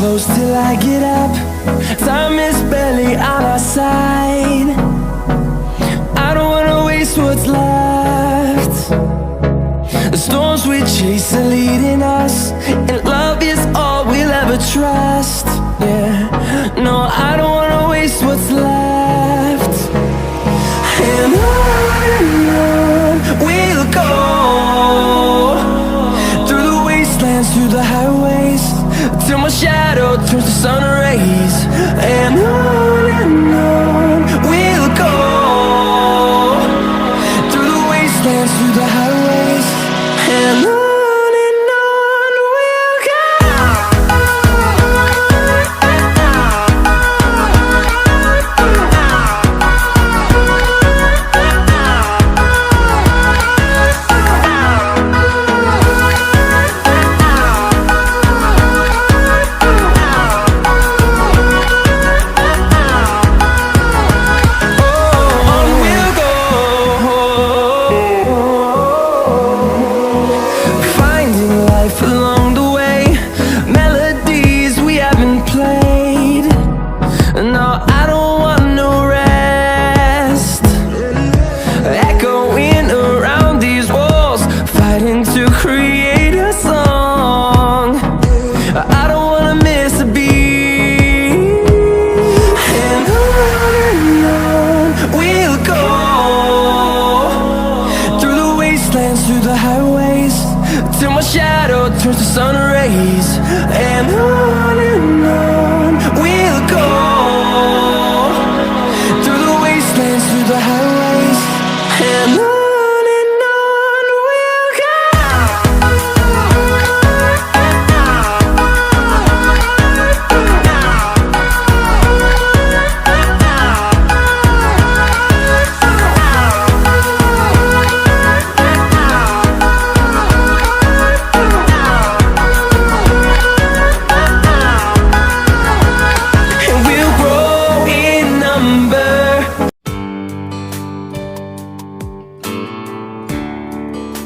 close till I get up. Time is barely on our side. I don't wanna waste what's left. The storms we chase are leading us, and love is all we'll ever trust. Yeah, no, I don't wanna waste what's left. And on we'll go, through the wastelands, through the highways, till my shadow turns to sun rays. And on we'll go, through the wastelands, through the highways, and on we'll go. Through the highways, till my shadow turns to sun rays, and on